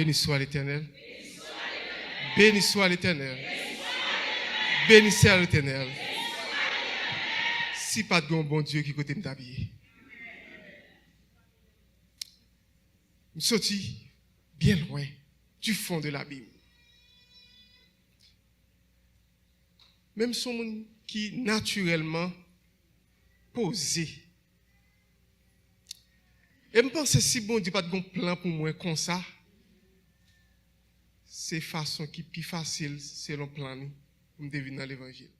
Béni soit l'Éternel. Béni soit l'Éternel. Béni soit l'Éternel. Si pas de bon Dieu qui côté m'habiller. Je suis sorti bien loin du fond de l'abîme. Même son monde qui naturellement posé. Et je pense que si bon Dieu pas de bon plan pour moi comme ça, c'est façon qui plus facile selon plan pour me deviner dans l'évangile.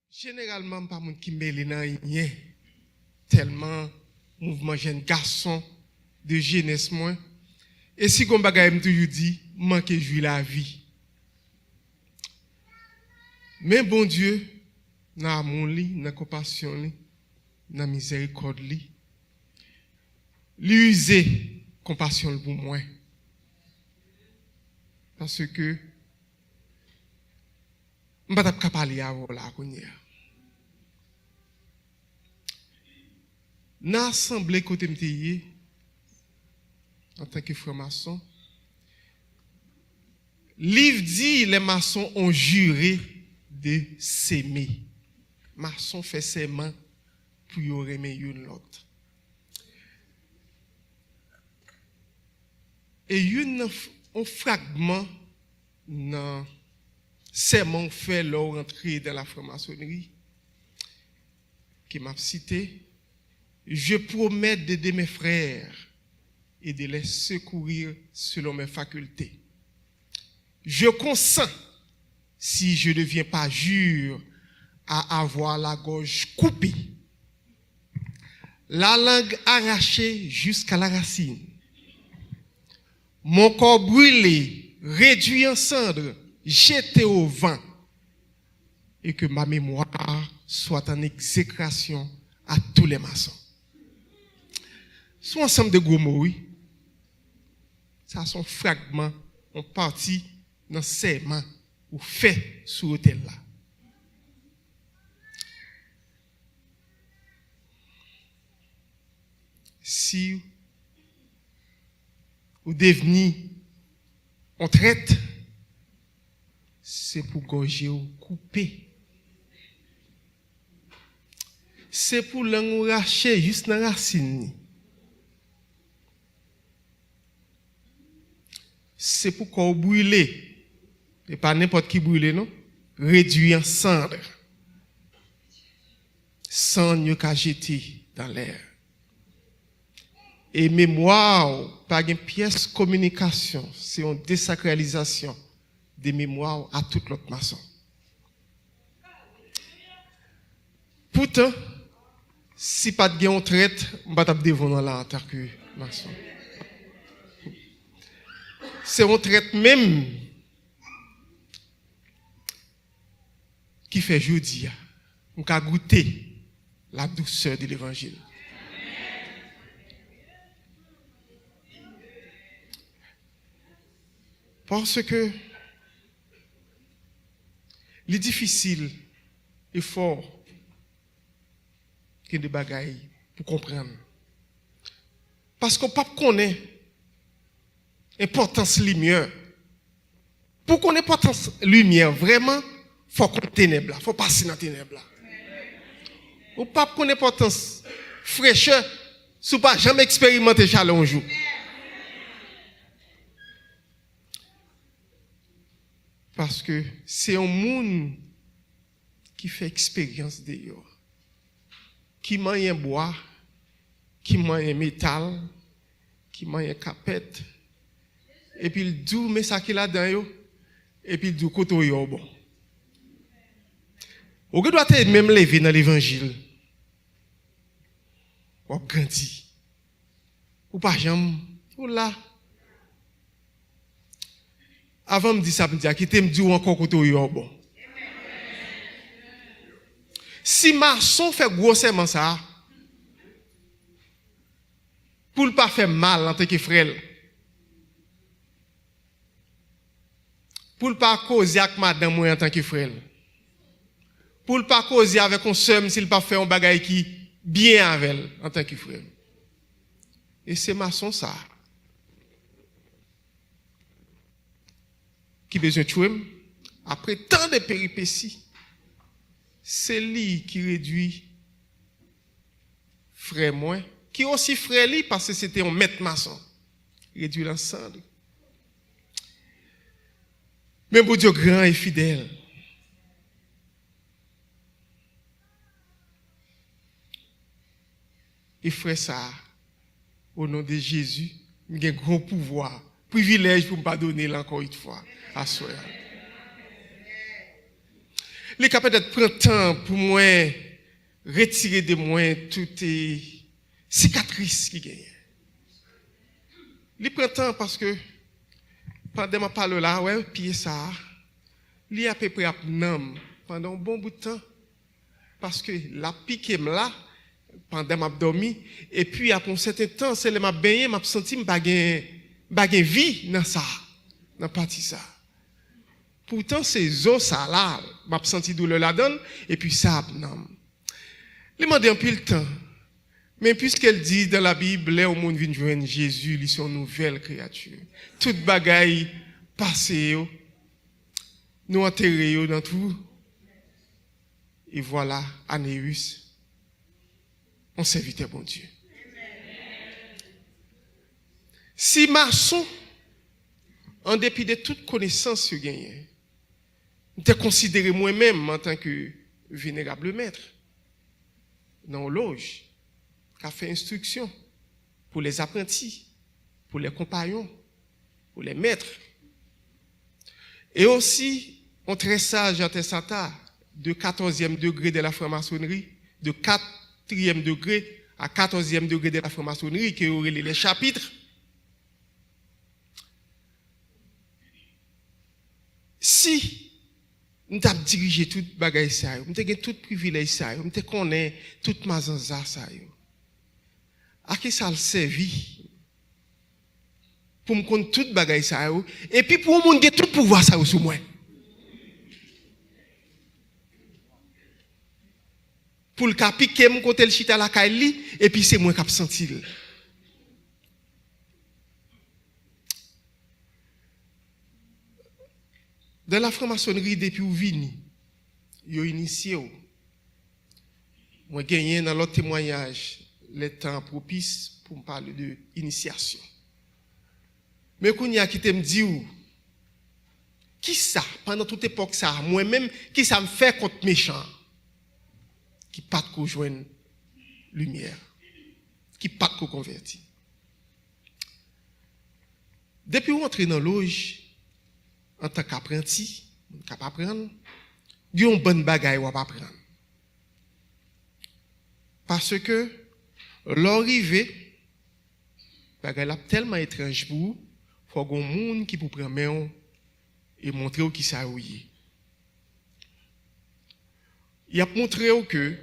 Généralement, pas monde qui mêle dans rien tellement mouvement jeune garçon de jeunesse moins. Et si comme bagaille me toujours dit manquer jouir la vie. Mais bon Dieu, dans amour li, dans compassion li, dans miséricorde li, lui user compassion pour moi. Parce que je ne peux pas parler à vous là. Dans l'assemblée côté m'teye en tant que franc-maçon, livre dit les maçons ont juré de s'aimer. Maçon fait serment pour y aimer l'autre. Et un fragment dans serment fait leur entrée dans la franc-maçonnerie qui m'a cité. Je promets d'aider mes frères et de les secourir selon mes facultés. Je consens, si je ne viens pas jure, à avoir la gorge coupée, la langue arrachée jusqu'à la racine, mon corps brûlé, réduit en cendres, jeté au vent, et que ma mémoire soit en exécration à tous les maçons. C'est un ensemble de gros mots, oui. Ça sont fragments, on partit dans serment ou fait sur l'autel là. Si vous devenez on traite, c'est pour gorger ou couper. C'est pour l'enracher juste dans la racine. C'est pour qu'on brûle. Et pas n'importe qui brûle, non? Réduit en cendres. Sans ne qu'à jeter dans l'air. Et mémoire, pas une pièce communication, c'est une désacralisation des mémoires à toute l'autre maçon. Pourtant, si pas de gain on traite, on va taper devant là en tant que maçon. C'est on traite même qui fait jeudi, on a goûté la douceur de l'évangile. Parce que les difficiles et fort que des bagailles pour comprendre. Parce qu'on ne connaît l'importance de la lumière. Pour qu'on ait l'importance de la lumière, vraiment, il faut qu'on ténèbres, il faut passer dans les ténèbres. Ou pas qu'on ait l'importance de fraîcheur, si vous n'avez pas jamais expérimenté chaleur un jour. Parce que c'est un monde qui fait expérience de yo, qui mange un bois, qui mange un métal, qui mange un capette, et puis il dit mais ça qu'il a dedans et puis il dit koto yo bon. Ou que doit être même levé dans l'évangile. Ou grandi. Ou pas jamais ou là. Avant me dire ça, me dire qui me dit encore koto yo bon. Si maçon fait grossièrement ça, pour ne pas faire mal en tant que frère, pour ne pas causer avec madame en tant que frère, pour ne pas causer avec un soeur s'il ne pas fait un bagage qui bien avec elle en tant que frère. Et c'est maçon ça qui besoin de tuer. Après tant de péripéties, c'est lui qui réduit frère moi, qui aussi frère lui parce que c'était un maître maçon. Réduit l'ensemble. Mais bon Dieu grand et fidèle. Et frère ça, au nom de Jésus, il a un grand pouvoir, privilège pour me pardonner là encore une fois, à soi. Il est capable d'être prendre temps pour moi, retirer de moi toutes les cicatrices qui gagnent. Il prend temps parce que, pendant que je parle là, ouais, puis ça, il est à peu près à pendant un bon bout de temps. Parce que la pique là, pendant que je dormi, et puis après un certain temps, c'est le m'a baigné, m'a senti que vie dans ça, dans partie ça. Pourtant c'est os ça là, m'a senti douleur la donne et puis ça non. Il m'a dit un peu le temps. Mais puisqu'elle dit dans la Bible, là au monde vient joindre Jésus, ils sont une nouvelle créature. Toute bagaille passée, nous enterrer dans tout. Et voilà, Anéus, on serviteur bon Dieu. Si maçon, en dépit de toute connaissance que j'ai, je considéré moi-même en tant que vénérable maître dans une loge qui a fait instruction pour les apprentis, pour les compagnons, pour les maîtres. Et aussi, on très sage à Tessata, de 14e degré de la franc-maçonnerie, de 4e degré à 14e degré de la franc-maçonnerie, qui aurait les chapitres. Si nous avons dirigé tout bagaille ça, nous avons tout privilège ça, nous connaissons toute ma zanza ça. À qui ça le servit pour me connaître tout bagaille ça et puis pour mon monde tout pouvoir ça sur moi. Pour le capi qui me côté le chita la caille et puis c'est moi qui a senti. Dans la franc-maçonnerie, depuis où vini, ils ont initié. Moi, gagné dans l'autre témoignage le temps propice pour me parler de initiation. Mais quand il y a qui te me dit, qui ça, pendant toute époque, ça, moi-même, qui ça me fait contre méchant, qui pas de rejoindre lumière, qui pas de convertir. Depuis qu'on entre dans l'auge, en tant qu'apprenti, on est capable d'apprendre, il y a une bonne bagaille à apprendre. Parce que l'arrivée, bagaille est tellement étrange pour vous, il faut qu'il y ait un monde qui vous prenne et montrer qui ça est. Il a montré que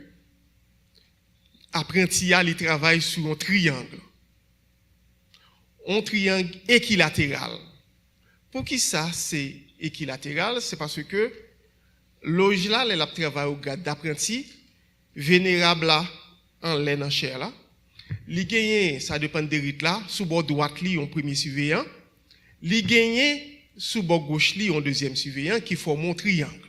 l'apprenti il travaille sur un triangle équilatéral. Pour qui ça c'est équilatéral? C'est parce que loge là, elle a travaillé au grade d'apprenti, vénérable là, en laine en chair là. Li gagne, ça dépend des rites là, sous bord droite li, on premier surveillant. Li gagne, sous bord gauche li, on deuxième surveillant qui forme un triangle.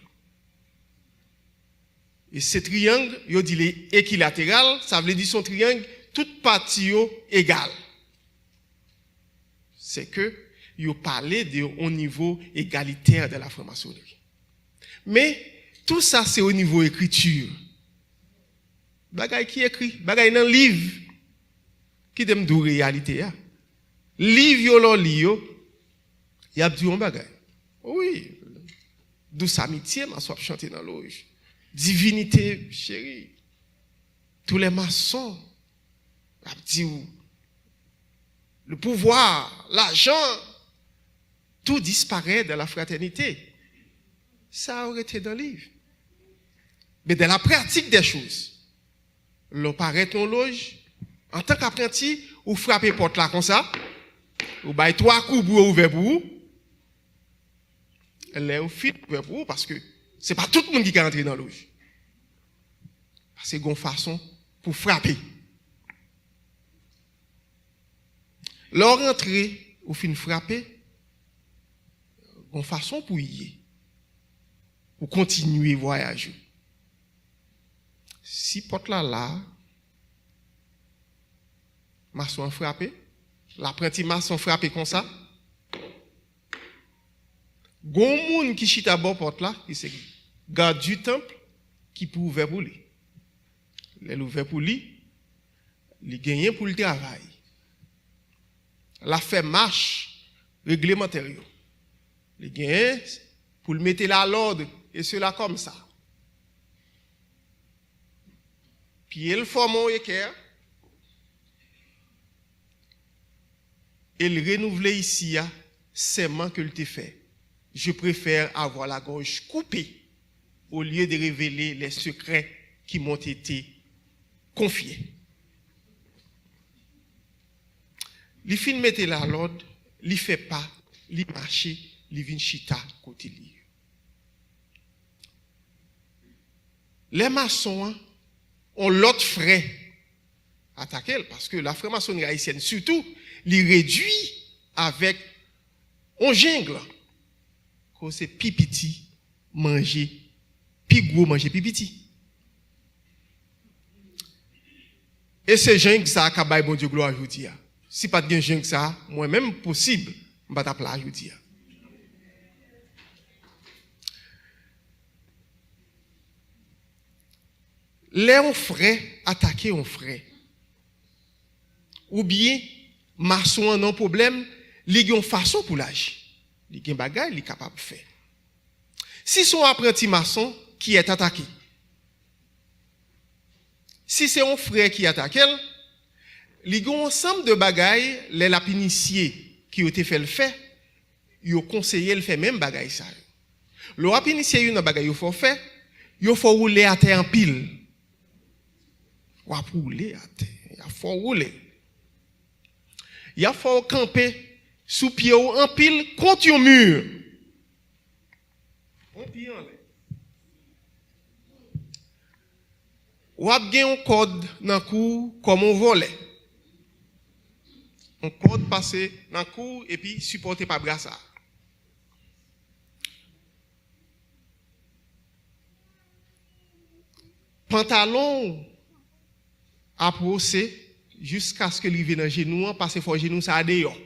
Et ce triangle, yo dit les équilatéral, ça veut dire son triangle, toute partie égale. C'est que yo parlé de au niveau égalitaire de la franc-maçonnerie. Mais tout ça c'est au niveau écriture. Bagay qui écrit, bagay dans livre qui dem dou réalité a. Livre yo lo li yo, y a dit un bagay. Oui, douce amitié m'a soit chanter dans loge. Divinité chérie. Tous les maçons a dit le pouvoir, l'argent, tout disparaît de la fraternité. Ça aurait été dans le livre. Mais dans la pratique des choses, l'on paraît ton loge, en tant qu'apprenti, ou frappez porte là comme ça, ou baille trois coups pour ouvrir pour vous, elle est au fil ouvert pour vous parce que c'est pas tout le monde qui est rentré dans le loge. C'est une façon pour frapper. Leur rentrée, ou fin frapper, une façon pour y pour continuer voyager. Si porte là, maçon frappé, l'apprenti maçon frappé comme ça, gon moun qui chita bord porte là, qui c'est garde du temple qui peut ouvrir pour lui. Elle ouvert pour lui, il gagne pour le travail. La fait marche réglementaire. Il gagne pour le mettre là à l'ordre et cela comme ça. Puis il forme un équerre. Il renouvelle ici serment que il t'a fait. Je préfère avoir la gorge coupée au lieu de révéler les secrets qui m'ont été confiés. Li fin mette là l'ordre, li fait pas, li marche, li vin chita côté li. Les maçons ont l'autre frais attaquer parce que la franc-maçonnerie haïtienne surtout li réduit avec un jungle que c'est pipiti manger pi gros manger pipiti. Et c'est jungle ça ka bay bon Dieu gloire aujourd'hui. Si pas de jungle ça, moi même possible, m'pa ta plat aujourd'hui. Les on frère attaquer on frère. Ou bien maçon non problème, li gen façon pour l'agir. Li gen bagay li capable faire. Si son apprenti maçon qui est attaqué. Si c'est un frère qui attaque elle, li gen ensemble de bagay les l'a initié qui ont été fait le fait, yo conseillé le fait même bagay ça. Le rap initié une bagay yo faut faire, yo faut rouler à terre en pile. Ou à rouler à terre, il faut rouler. Il faut camper sous pied ou en pile contre un mur. On pied en l'air. Ou a gen un code dans cou comme on volait. Un code passé dans cou et puis supporté par brassard. Pantalon à procès jusqu'à ce que il vienne dans genou parce que faut genou ça a dehors.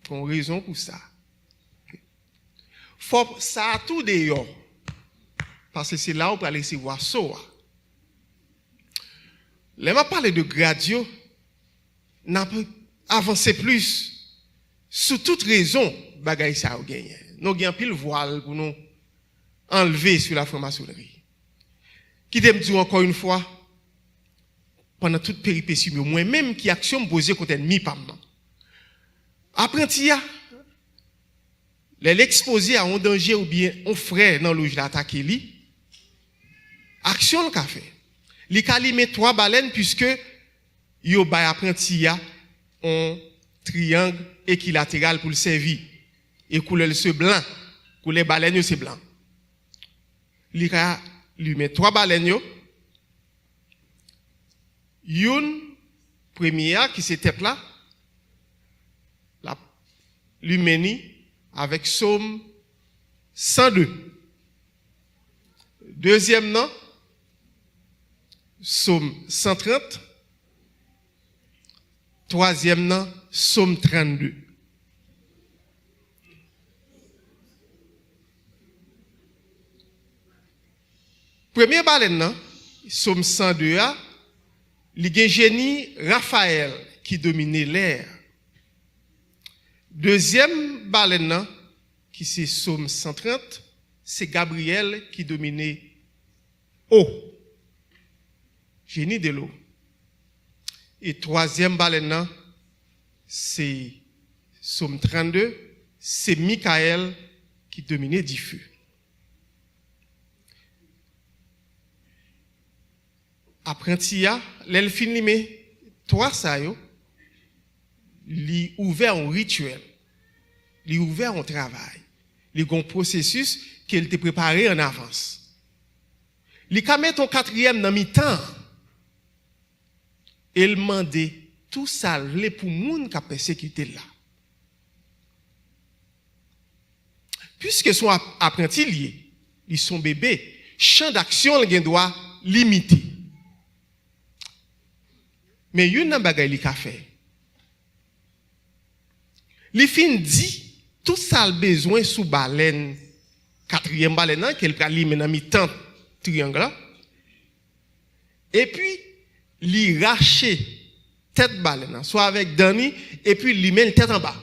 Pour raison pour ça. Faut ça a tout dehors. Parce que c'est là où on peut laisser voir ça. Là m'a parlé de gradio, n'a pas avancé plus sous toute raison bagay ça ou gagné. Nous gagne pile voile pour nous enlever sur la franc-maçonnerie. Qui t'aime dire encore une fois pendant toute péripétie moi-même qui action posée contre ennemi par moi. Apprenti l'exposer à un danger ou bien un frère dans l'ouge l'attaquer lui. Action le café. Li ka li met 3 baleines puisque yo bay apprenti un triangle équilatéral pour le servir et couleur ce blanc, couleur baleine c'est blanc. Li ka lui met 3 baleines yo. Une première qui s'était là, la Lumeni avec Psaume 102. Deuxième nom, Psaume 130. Troisième nom, Psaume 32. Premier baleine, Psaume 102 a, il y a génie Raphaël qui dominait l'air. Deuxième baleine, qui c'est Psaume 130, c'est Gabriel qui dominait eau. Génie de l'eau. Et troisième baleine, c'est Psaume 32, c'est Michael qui dominait du feu. Apprenti l'el fin li met 3 ça yo li ouvert un rituel, li ouvert un travail, li gon processus qu'elle te préparé en avance. Li ka met ton 4e dans mi-temps. Elle mandé tout ça l'est pour moun qui a persécuté là. Puisque son apprenti lié, ils sont bébés, champ d'action il doit limiter. Mais il y a une bagaille li ka fait. Li fin dit tout ça le besoin sous baleine quatrième baleine qu'elle pral li dans mi-temps triangle là. Et puis li racher tête baleine soit avec Dani et puis li met tête en bas.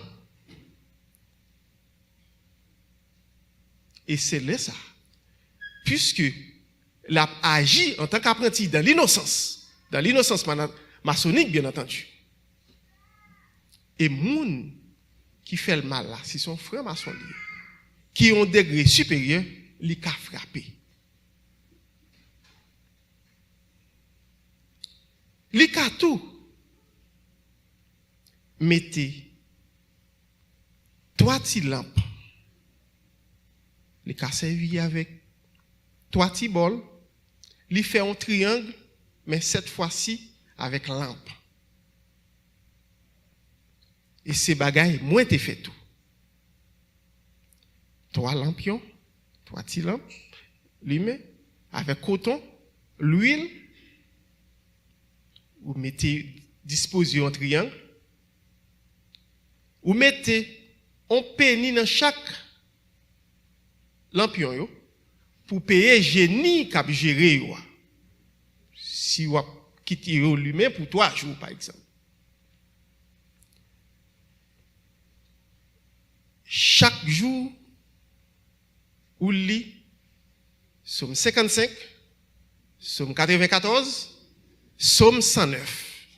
Et c'est là ça. Puisque l'a agi en tant qu'apprenti dans l'innocence maçonnique bien entendu. Et moun qui fait le mal là, si son frère maçon qui ont un degré supérieur, li ka frappé. Li ka tout mettez 3 petites lampes. Li ka servi avec 3 petits bols. Li fait un triangle, mais cette fois-ci avec lampe. Et ces bagailles, moins te fait tout. 3 lampions, 3 petits lampes, lui met avec coton, l'huile, vous mettez disposé en triangle, vous mettez un penny dans chaque lampion yo, pour payer génie qui a géré yo. Si vous quittez lui-même pour 3 jours par exemple. Chaque jour, ou lit Somme 55, Somme 94, Somme 109.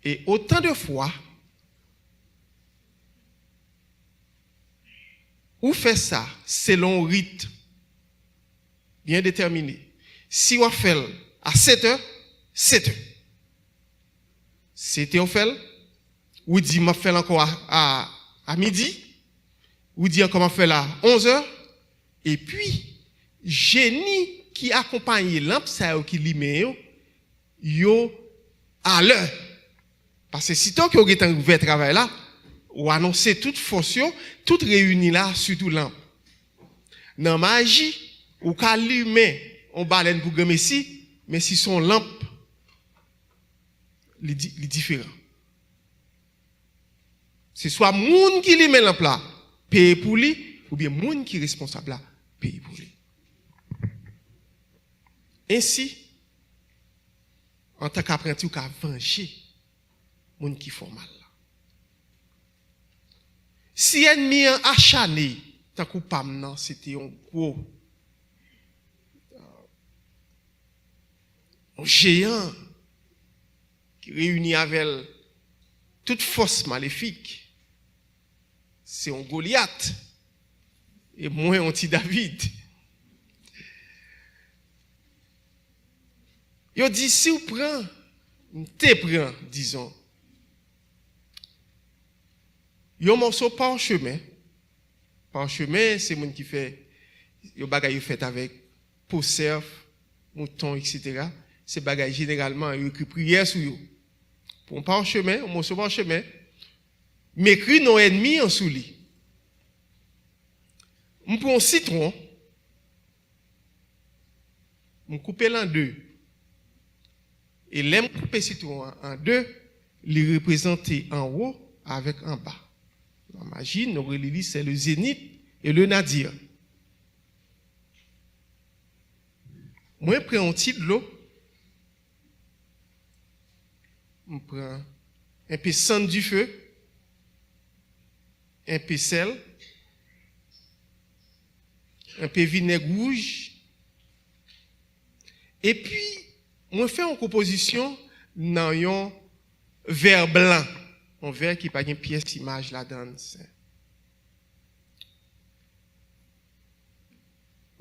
Et autant de fois, ou fait ça selon un rite bien déterminé. Si on fait à 7 heures, 7 heures. 7 heures on fait, ou dit m'a fait encore à midi, ou dit encore m'a fait à 11 heures, et puis génie qui accompagne lampe ça qui lime yo à l'heure. Parce que si tant que vous êtes ouvert travail là, ou annoncer toute force, toute réunie là, surtout lampe. Dans magie, ou qu'allumer, on baleine pour gagner ici, mais si son lampe, les différent. C'est soit moun qui lui met lampe là, paye pour lui, ou bien moun qui est responsable là, paye pour lui. Ainsi, en tant qu'apprenti, ou qu'à venger, moun qui font mal. Si ennemi acharné, tant que pam c'était un gros un géant qui réunit avec toute force maléfique. C'est un Goliath et moins un petit David. Il dit si vous prenez, disons, yon morceau parchemin. Parchemin, c'est moun qui fait, yon bagay fait avec conserve, mouton, etc. C'est bagay généralement, yon écrit prière sur yon. Pour un parchemin, un morceau parchemin, m'écrit nos ennemis en sous li. M'prend un citron, m'coupe l'en deux. Et l'aime couper citron en deux, les représenter en haut avec en bas. En magie, nous relisons, c'est le zénith et le nadir. Moi, je prends un petit de l'eau. Je prends un peu de sang du feu, un peu de sel, un peu de vinaigre rouge. Et puis, moi, je fais une composition dans un verre blanc. On verra qu'il n'y a pas une pièce d'image là-dedans.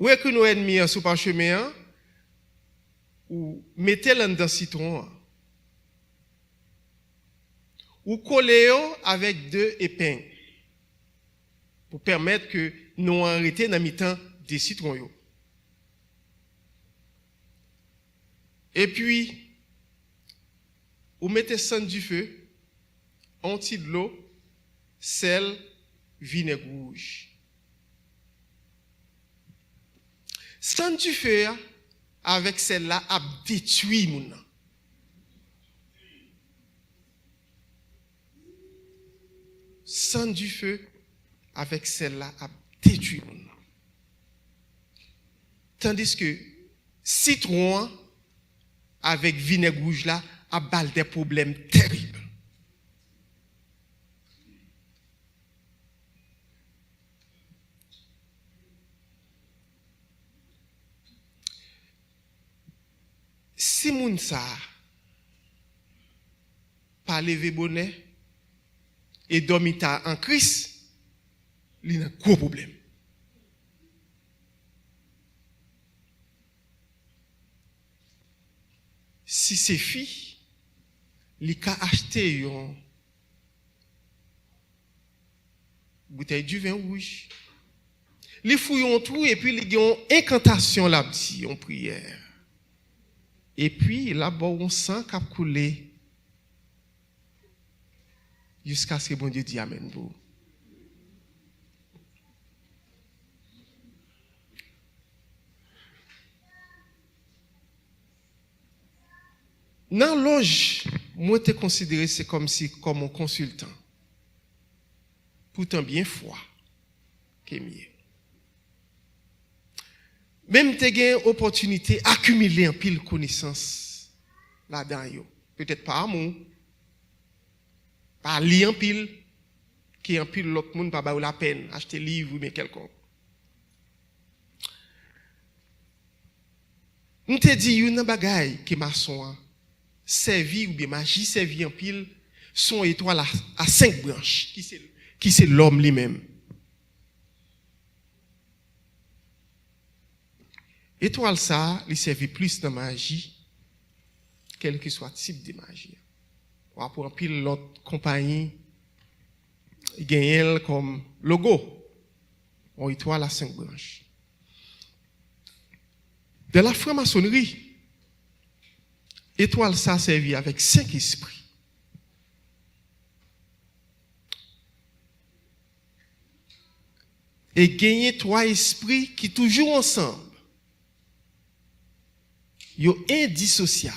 Où est-ce que nos ennemis sont parchemin ou mettez-le dans le citron ou collez-le avec 2 épingles pour permettre que nous arrêtions dans le temps des citrons. Et puis, vous mettez sang du feu, un petit de l'eau, sel, vinaigre rouge. Sang du feu, avec celle-là, a détruit mon âme. Sang du feu, avec celle-là, a détruit mon âme. Tandis que citron, avec vinaigre rouge là, a balle des problèmes terribles. Si moun sa pas levé bonnet et dormita en Christ, il a un gros problème. Si c'est fille, il a acheté une bouteille du vin rouge. Il fouille un trou et puis il y a une incantation là-dessus, en prière. Et puis là-bas, on sent qu'il a coulé jusqu'à ce que bon Dieu dit Amen. Dans l'âge, moi, je considéré c'est comme un consultant. Pourtant, bien foi, qui est mieux. Même tu as une opportunité d'accumuler un pile connaissance là-dedans. Peut-être pas amour, pas lire un pile, qui est un pile l'autre monde, pas la peine, acheter livre ou bien quelconque. On te dit, il y a un bagay qui m'a servi ou bien magie servi en pile, son étoile à 5 branches, qui c'est l'homme lui-même. Étoile ça, il servait plus dans magie, quel que soit le type de magie. Pour un pile l'autre compagnie, il gagne comme logo, une étoile à 5 branches. De la franc-maçonnerie, étoile ça servi avec 5 esprits. Et gagner 3 esprits qui toujours ensemble. Ils sont indissociables.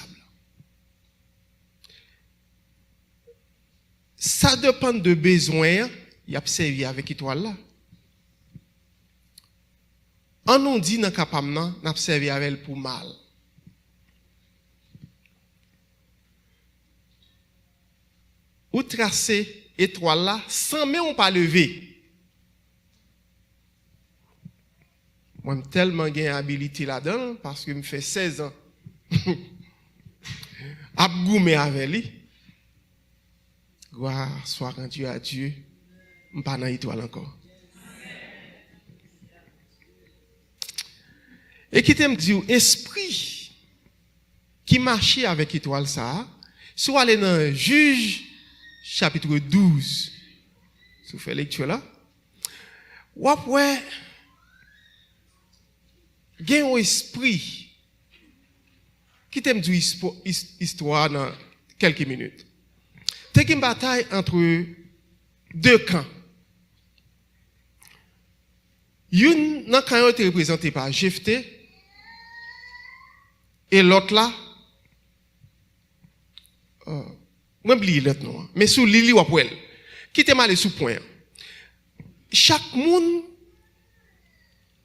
Ça dépend de besoin, il y a servi avec étoile là. On nous dit dans capamna, n'a servi avec elle pour mal. Ou tracer étoile là sans même pas lever. Moi, j'ai tellement gagné habilité là-dedans parce que me fait 16 ans. Abgoumé avec lui. Gloire soit rendue à Dieu. Je ne suis pas dans l'étoile encore. Et qui t'aime dire, esprit qui marchait avec l'étoile ça, soit aller dans Juge chapitre 12. Si vous faites lecture là. Ou après, il y a un esprit qui t'aime dire histoire dans quelques minutes. C'est une bataille entre 2 camps. Une dans camp était représenté par Jephthé et l'autre là moi oublié l'autre nom mais sous Lili ou après qui était mal sous point. Chaque monde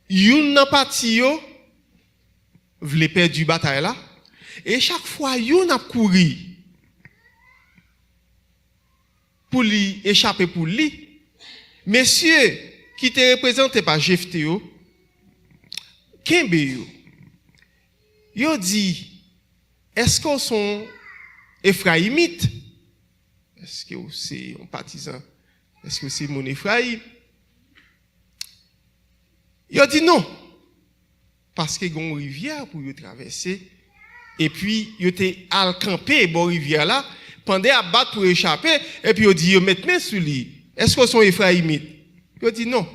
une dans parti yo voulait perdre du bataille là et chaque fois une a couru pour lui échapper pour lui. Messieurs qui te représenté par Jephthé yo Kembe yo dit est-ce qu'on sont Ephraimites? Est-ce que c'est un partisan? Est-ce que c'est mon Ephraïm? Yo dit non. Parce que y a une rivière pour y traverser et puis yo te al camper bon rivière là pendant à battre pour échapper et puis yo dit yo mettre main sur lui. Est-ce que sont Ephraimites? Yo dit non.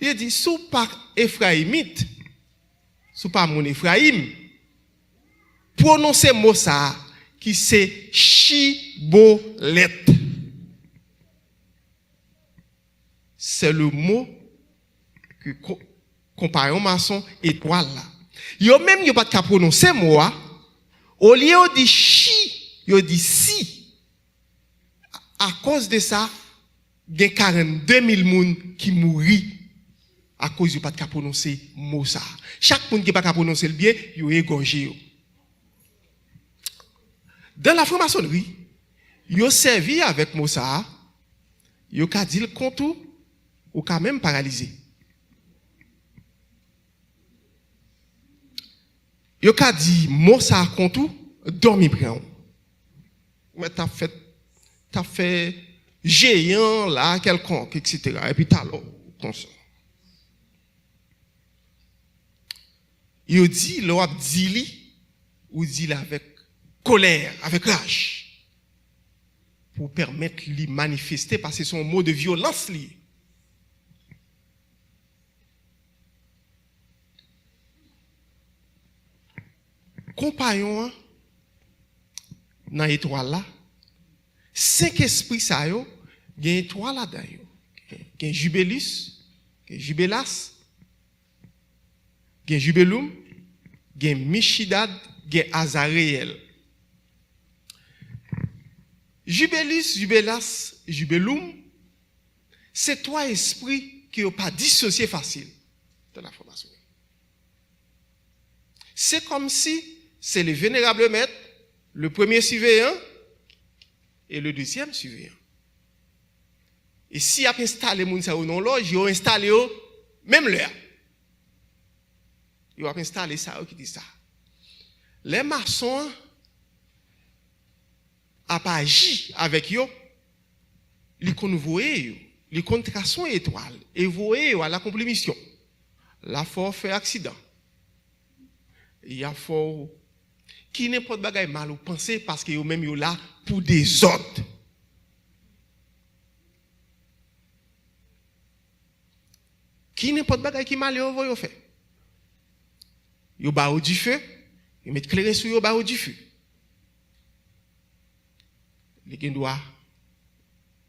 Il dit sous pas Ephraimite, sous pas mon Ephraim. prononcer mot ça qui c'est chibolette. C'est le mot que compagnon maçon étoile là. Yo même yo pas de prononcer mot au lieu de chi, yo dit si. À cause de ça, il y a 42 000 personnes qui mourent à cause de pas de prononcer mot ça. Chaque monde qui pas prononcer le bien, yo égorgé. Dans la franc-maçonnerie, yo servi avec mot ça, yo ka dit le compte ou quand même paralysé. Yo ka dit mot ça compte dormi prend. Mais t'as fait géant là quelconque etc. et puis t'as l'autre comme ça. Yo dit l'on dit li ou dit avec colère, avec rage pour permettre lui manifester parce que c'est un mot de violence lié. Compagnon dans l'étoile là, 5 esprits ça yo, il y a étoile là-dedans yo. Il y a Jubelus, il y a Jubelas, il y a Jubelum, il y a Michidad, il y a Azareel. Jubelus, Jubelas, Jubelum, c'est 3 esprits qui n'ont pas dissocié facile de la formation. C'est comme si c'est le vénérable maître, le premier surveillant et le deuxième surveillant. Et si a installé moun sa ou non loge, ils ont installé même l'heure. Ils ont installé ça qui dit ça. Les maçons a pas agi avec eux, ils convoyaient, ils contraçons étoile et voyaient à l'accompli mission. La fort fait accident. Il y a fort qui n'importe bagaille mal ou penser parce que eux même yo là pour des ordres. Qui n'importe bagaille qui mal yo fait. Yo ba au du feu, ils mettent clairin sur yo ba au du feu. Les gens doivent,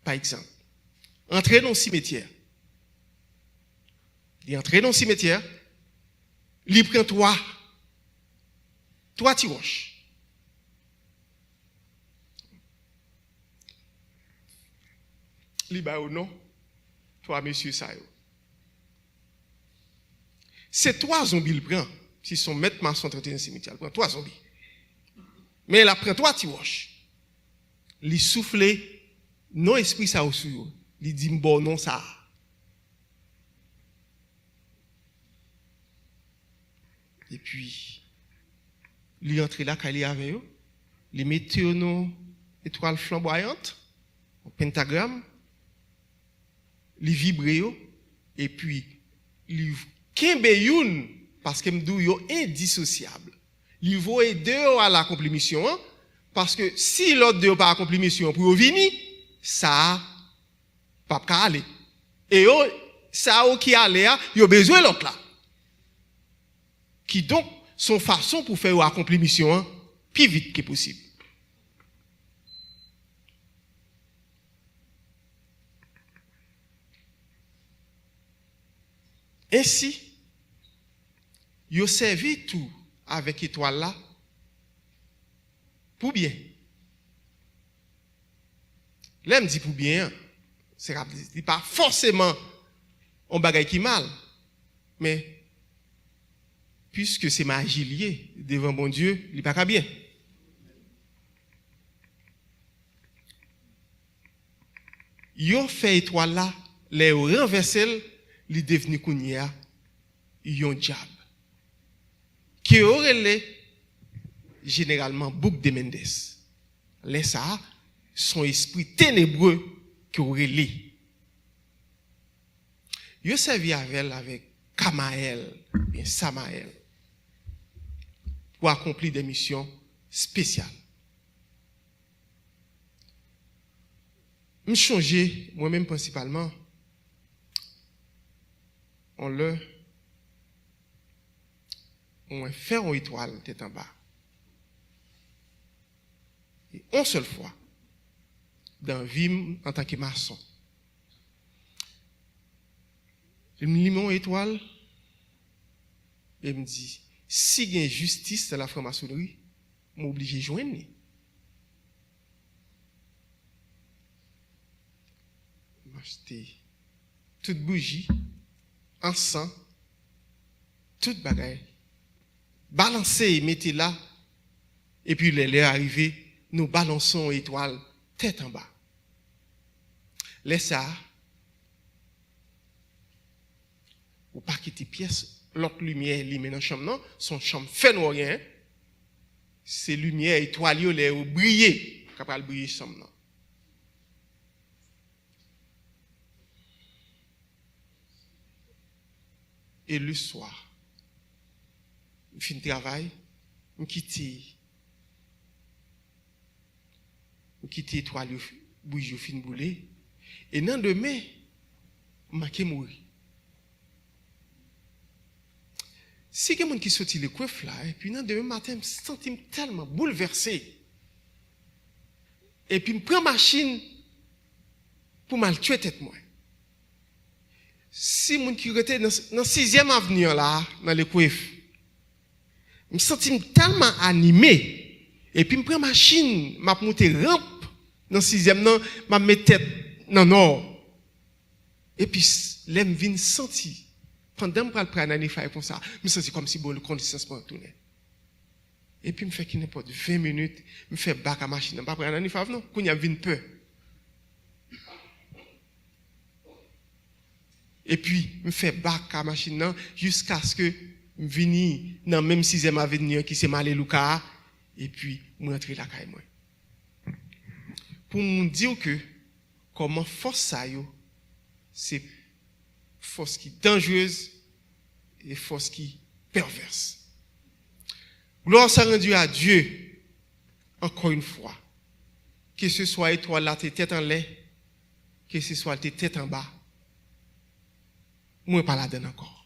par exemple, entrer dans le cimetière. Il entre dans le cimetière, il prend 3 tiroches. Il va au nom, 3 messieurs ça. C'est 3 zombies il prend. Si son maître maçon traité dans le cimetière, il prend 3 zombies. Mais il prend 3 tiroches. Il souffle non esprit ça au sous. Il dit bon non ça. Et puis il entre là quand il est avec eux, il met une étoile flamboyante, un pentagramme, il vibre et puis il kembe youn parce que m'dou yo indissociable. Il voit deux à l'accompli mission parce que si l'autre deux pas accompli mission pour venir, ça pas aller. Et ça qui aller yo besoin l'autre là. Qui donc son façon pour faire accomplir mission plus vite que possible. Ainsi, yo servi tout avec étoile là pour bien. Là me dit pour bien, c'est pas forcément un bagage qui mal, mais puisque c'est magie liée devant bon Dieu, il pas qu'à bien. Yo fait étoile là, les renverser, li devenu kounya yon diable. Qui aurait les généralement bouc de Mendes. Les ça son esprit ténébreux qui aurait les. Yo servi avec Kamael, bien Samael, pour accomplir des missions spéciales. Je change moi-même principalement on fait une étoile tête en bas. Et une seule fois, dans la vie en tant que maçon. Je me lis mon étoile et me dit, si il y a justice dans la franc-maçonnerie, je suis obligé de joindre. Je vais acheter toute bougie, encens, toute bagaille, balancer et mettez là, et puis les arrivés, nous balançons étoile tête en bas. Laisse ça, ou pas quitter pièce, l'autre lumière, li dans la chambre, non, son chambre fait noir rien, c'est lumière étoile, les ou briller, capable briller chambre, non. Et le soir, je finis le travail, je quitte l'étoile, bougie, je finis bouler. Et dans demain, je mourir. Si quelqu'un qui sortit le coiffe là, et puis dans demain matin, je me sens tellement bouleversé. Et puis je prends ma machine pour me tuer tête moi. Si mon qui était dans 6e avenue là, dans le coiffe, je me sens tellement animé. Et puis je prends ma machine, je monte rampe dans 6e, je mets tête dans le nord. Et puis, je viens sentir. Pendant que je prends un effet comme ça, je me sens comme si le condition pour tourner. Et puis, je me fais qu'il n'importe 20 minutes, je me fais back à la machine. Je ne prends pas un effet, non, quand il y a une peur. Et puis, je me fais back à la machine jusqu'à ce que je vienne dans la même 6e avenue qui s'est malé Lucas. Et puis, je rentre la caille. Pour me dire que, comment force ça, c'est force qui est dangereuse et force qui est perverse. Gloire soit rendue à Dieu, encore une fois. Que ce soit étoile là, tes têtes en l'air, que ce soit tes têtes en bas. Moi, pas là-dedans encore.